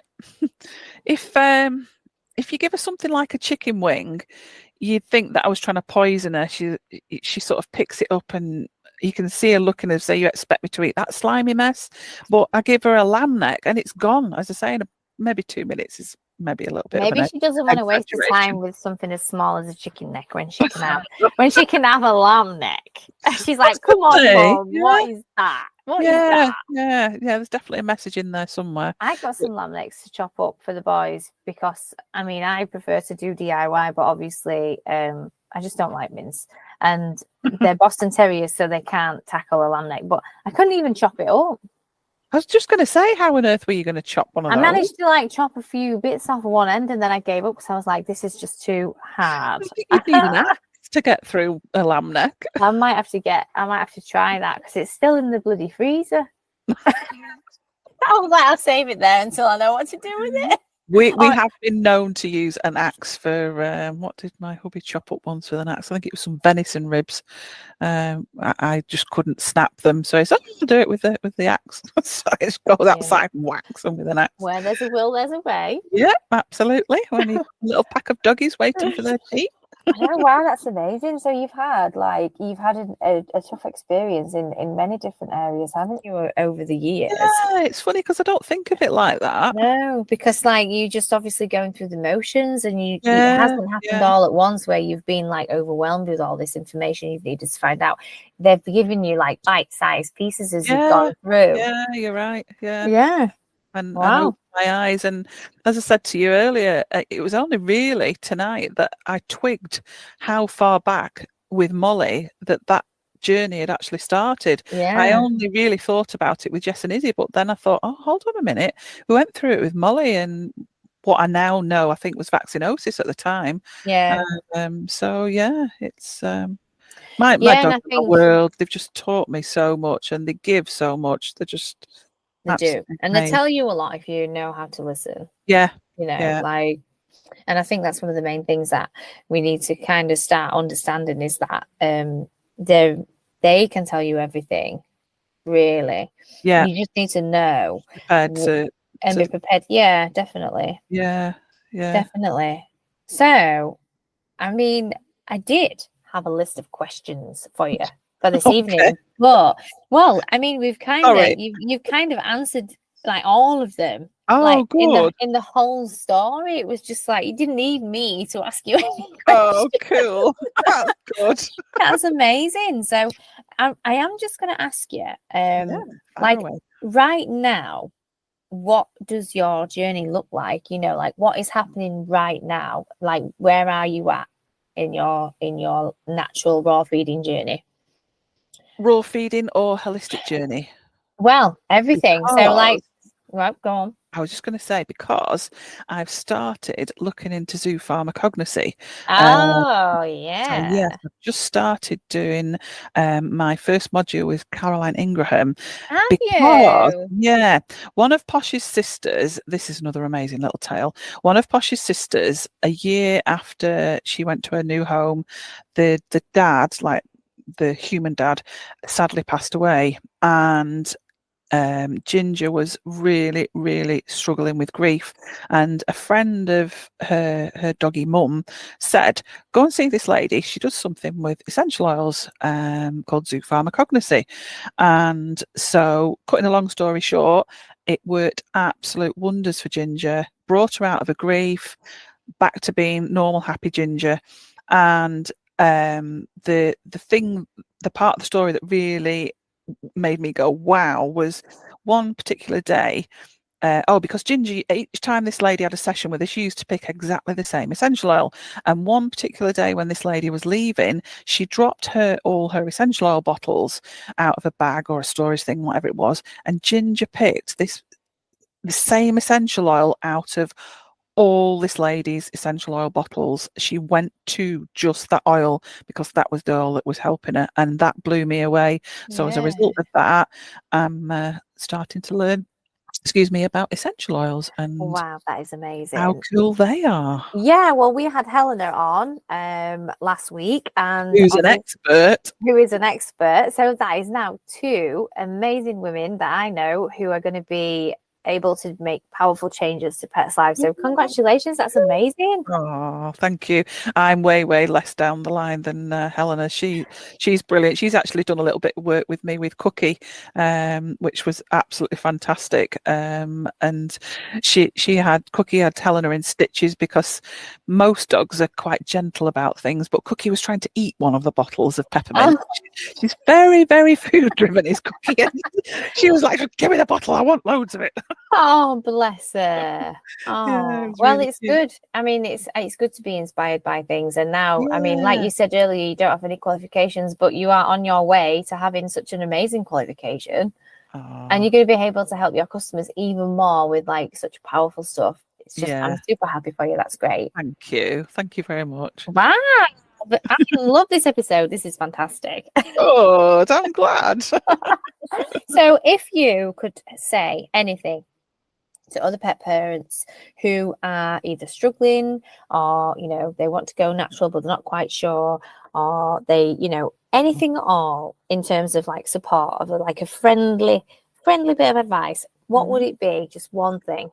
if you give her something like a chicken wing, you'd think that I was trying to poison her. She sort of picks it up, and you can see her looking as though you expect me to eat that slimy mess. But I give her a lamb neck and it's gone. As I say, in maybe 2 minutes is maybe a little bit. Maybe she doesn't want to waste her time with something as small as a chicken neck when she can have a lamb neck. She's like, come on, Mom, what is that? What is that? Yeah. There's definitely a message in there somewhere. I got some lamb necks to chop up for the boys because I prefer to do DIY, but obviously I just don't like mince. And they're Boston Terriers, so they can't tackle a lamb neck. But I couldn't even chop it up. I was just going to say, how on earth were you going to chop one of those? I managed to chop a few bits off of one end, and then I gave up because I was like, this is just too hard. You need an axe to get through a lamb neck. I might have to try that because it's still in the bloody freezer. I was like, I'll save it there until I know what to do with it. We have been known to use an axe for what did my hubby chop up once with an axe? I think it was some venison ribs. I just couldn't snap them, so I said, I'll do it with the axe. So I just go outside and wax them with an axe. Where there's a will, there's a way. Yeah, absolutely. We need a little pack of doggies waiting for their tea. Oh wow, that's amazing. So you've had a tough experience in many different areas, haven't you, over the years? Yeah, it's funny because I don't think of it like that. No, because you just obviously going through the motions, and it hasn't happened all at once where you've been overwhelmed with all this information you've needed to find out. They've given you bite-sized pieces as you've gone through. Yeah, you're right. Yeah. And my eyes, and as I said to you earlier, it was only really tonight that I twigged how far back with Molly that journey had actually started. I only really thought about it with Jess and Izzy, but then I thought, oh, hold on a minute, we went through it with Molly, and what I now know I think was vaccinosis at the time. So it's my dogs in the world. They've just taught me so much, and they give so much. They do, and they tell you a lot if you know how to listen. And I think that's one of the main things that we need to kind of start understanding is that they can tell you everything, really. Yeah, You just need to know prepared to and be prepared. Yeah, definitely. yeah. Definitely. So, I mean, I did have a list of questions for you for this Okay. evening, but well, I mean, we've kind of Sorry. you've kind of answered like all of them. Oh, Like good. in the whole story, it was just like you didn't need me to ask you any Oh, questions. cool. That's good. That's amazing. So I am just going to ask you, Yeah, fire like away. right now, what does your journey look like? You know, like what is happening right now? Like where are you at in your natural raw feeding journey? Raw feeding or holistic journey? Well, everything. So Because like, right, go on. I was just going to say, because I've started looking into zoo pharmacognosy. Oh So yes, yeah. I've just started doing my first module with Caroline Ingraham Have because, you? yeah, one of Posh's sisters, this is another amazing little tale. One of Posh's sisters, a year after she went to her new home, the dad, like the human dad, sadly passed away. And Ginger was really, really struggling with grief, and a friend of her doggy mum said, "Go and see this lady. She does something with essential oils called zoo pharmacognosy." And so, cutting a long story short, it worked absolute wonders for Ginger. Brought her out of her grief, back to being normal, happy Ginger, and the part of the story that really made me go wow was one particular day. Because Ginger, each time this lady had a session with her, she used to pick exactly the same essential oil. And one particular day when this lady was leaving, she dropped all her essential oil bottles out of a bag or a storage thing, whatever it was. And Ginger picked the same essential oil out of all this lady's essential oil bottles. She went to just that oil because that was the oil that was helping her, and that blew me away. So as a Yeah. result of that, I'm starting to learn, excuse me, about essential oils and Wow, that is how amazing. cool they are. Yeah, well, we had Helena on last week, and Who's an obviously expert? who is an expert. So that is now two amazing women that I know who are going to be able to make powerful changes to pets' lives. So congratulations, that's amazing. Oh, thank you. I'm way, way less down the line than Helena. She's brilliant. She's actually done a little bit of work with me with Cookie, which was absolutely fantastic. And Cookie had Helena in stitches because most dogs are quite gentle about things, but Cookie was trying to eat one of the bottles of peppermint. Oh, She's very, very food driven, is Cookie. She was like, "Give me the bottle. I want loads of it." oh, bless her. Yeah, it Oh, was well, really it's cute. good. I mean, it's good to be inspired by things. And now, I mean, like Yeah. you said earlier, you don't have any qualifications, but you are on your way to having such an amazing qualification. And Oh, you're going to be able to help your customers even more with like such powerful stuff. It's just, I'm yeah. super happy for you. That's great. Thank you. Thank you very much. Wow. But I love this episode. This is fantastic. Good. I'm glad. So, if you could say anything to other pet parents who are either struggling or, you know, they want to go natural, but they're not quite sure, or they, you know, anything at all in terms of like support of like a friendly bit of advice, what would Mhm. it be? Just one thing.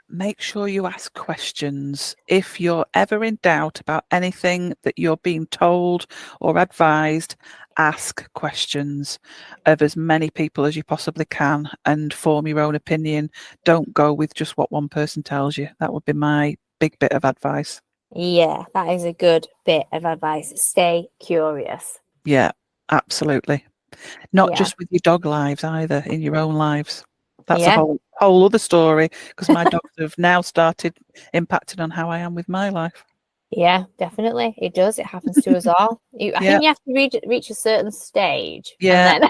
Make sure you ask questions. If you're ever in doubt about anything that you're being told or advised, ask questions of as many people as you possibly can and form your own opinion. Don't go with just what one person tells you. That would be my big bit of advice. Yeah, that is a good bit of advice. Stay curious. Yeah, absolutely. Not Yeah. just with your dog lives either, in your own lives. That's a Yeah. whole other story because my dogs have now started impacting on how I am with my life. Yeah, definitely. It does. It happens to us all. I Yeah, think you have to reach a certain stage and yeah, then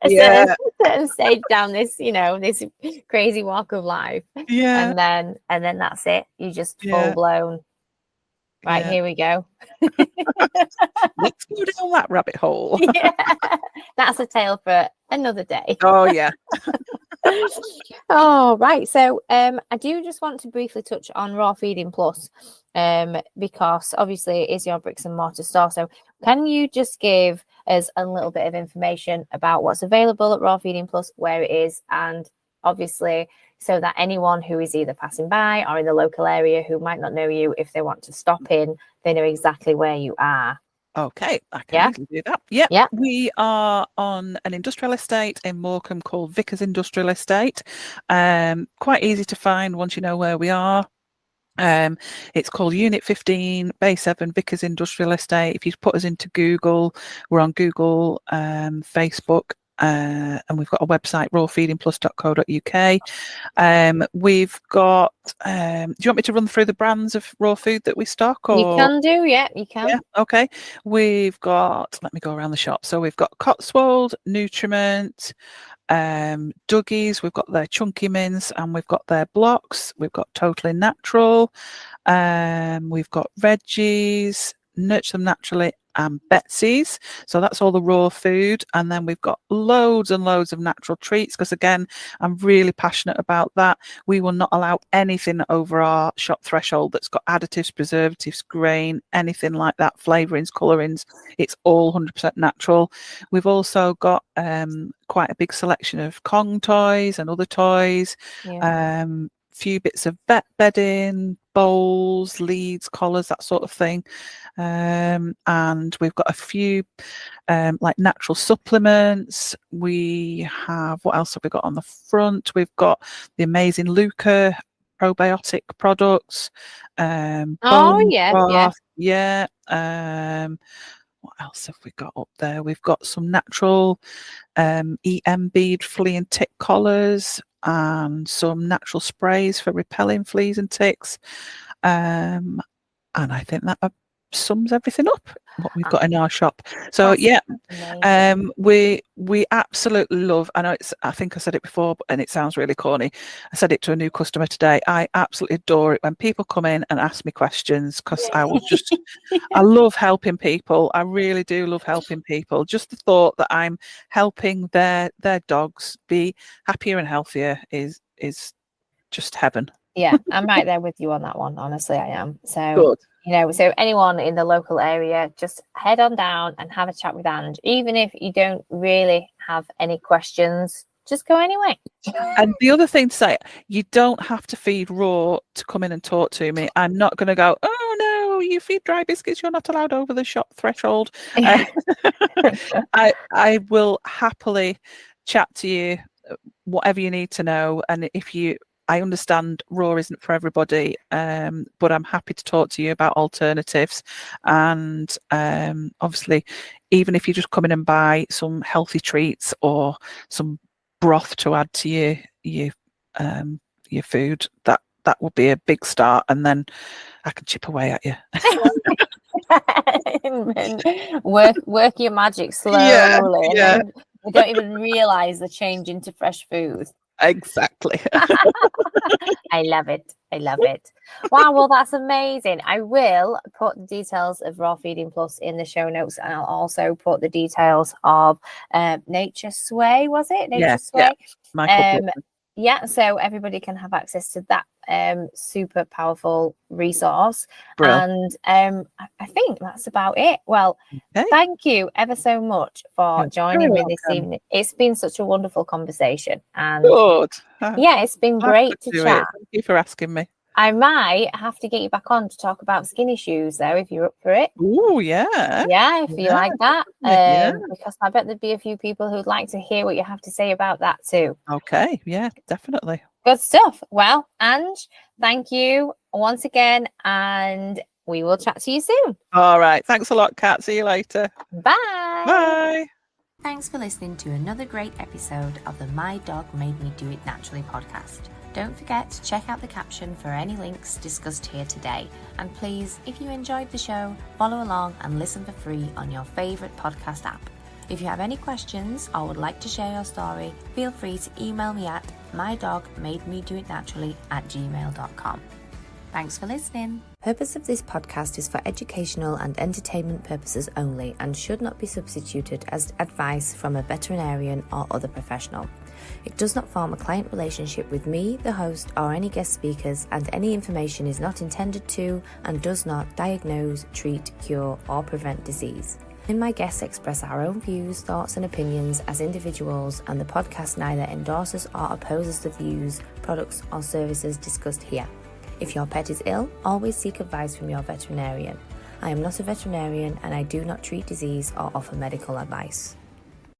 a yeah, certain stage down this, you know, this crazy walk of life. yeah, And then that's it. You just full yeah, blown, right, yeah. here we go. Let's go down that rabbit hole. Yeah. That's a tale for another day. Oh yeah. Oh, right. So I do just want to briefly touch on Raw Feeding Plus because obviously it is your bricks and mortar store. So can you just give us a little bit of information about what's available at Raw Feeding Plus, where it is, and obviously so that anyone who is either passing by or in the local area who might not know you, if they want to stop in, they know exactly where you are. Okay, I can easily do that. Yep. Yeah. We are on an industrial estate in Morecambe called Vickers Industrial Estate. Quite easy to find once you know where we are. It's called Unit 15, Bay 7, Vickers Industrial Estate. If you put us into Google, we're on Google, Facebook, and we've got a website, rawfeedingplus.co.uk. We've got, do you want me to run through the brands of raw food that we stock? Or? You can do, yeah, you can. Yeah, okay. We've got, let me go around the shop. So we've got Cotswold, Nutriment, Dougie's, we've got their chunky mints, and we've got their blocks. We've got Totally Natural, we've got Reggie's, Nurture Them Naturally, and Betsy's. So that's all the raw food. And then we've got loads and loads of natural treats, because again, I'm really passionate about that. We will not allow anything over our shop threshold that's got additives, preservatives, grain, anything like that, flavourings, colourings. It's all 100% natural. We've also got quite a big selection of Kong toys and other toys. Yeah. Few bits of vet bedding, bowls, leads, collars, that sort of thing. And we've got a few like natural supplements. We have, what else have we got on the front? We've got the amazing Luca probiotic products. Bone broth, yeah. What else have we got up there? We've got some natural EM bead flea and tick collars, and some natural sprays for repelling fleas and ticks. And I think that sums everything up, what we've got in our shop. So yeah, we absolutely love, I know I think I said it before, and it sounds really corny. I said it to a new customer today. I absolutely adore it when people come in and ask me questions, because I will just I love helping people. I really do love helping people. Just the thought that I'm helping their dogs be happier and healthier is just heaven. Yeah, I'm right there with you on that one. Honestly, I am. So good. So anyone in the local area, just head on down and have a chat with Ange. Even if you don't really have any questions, just go anyway. And the other thing to say, you don't have to feed raw to come in and talk to me. I'm not going to go, oh no, you feed dry biscuits, you're not allowed over the shop threshold. I will happily chat to you, whatever you need to know. And I understand raw isn't for everybody, but I'm happy to talk to you about alternatives. And obviously, even if you just come in and buy some healthy treats or some broth to add to your food, that would be a big start, and then I can chip away at you. work your magic slowly. Yeah. You don't even realise the change into fresh food. Exactly. I love it. Wow, well, that's amazing. I will put the details of Raw Feeding Plus in the show notes, and I'll also put the details of Nature Sway, was it? Nature Sway? Yeah, so everybody can have access to that super powerful resource. Brilliant. And I think that's about it. Well, thank you ever so much for joining me this evening. It's been such a wonderful conversation. And yeah, it's been great to chat. Thank you for asking me. I might have to get you back on to talk about skinny shoes, though, if you're up for it. Oh, yeah. Yeah, if you like that. Because I bet there'd be a few people who'd like to hear what you have to say about that too. Okay, yeah, definitely. Good stuff. Well, Ange, thank you once again, and we will chat to you soon. All right. Thanks a lot, Kat. See you later. Bye. Bye. Thanks for listening to another great episode of the My Dog Made Me Do It Naturally podcast. Don't forget to check out the caption for any links discussed here today. And please, if you enjoyed the show, follow along and listen for free on your favourite podcast app. If you have any questions or would like to share your story, feel free to email me at mydogmademedoitnaturally@gmail.com. Thanks for listening. Purpose of this podcast is for educational and entertainment purposes only and should not be substituted as advice from a veterinarian or other professional. It does not form a client relationship with me, the host, or any guest speakers, and any information is not intended to and does not diagnose, treat, cure, or prevent disease. My guests express our own views, thoughts and opinions as individuals, and the podcast neither endorses or opposes the views, products or services discussed here. If your pet is ill, always seek advice from your veterinarian. I am not a veterinarian and I do not treat disease or offer medical advice.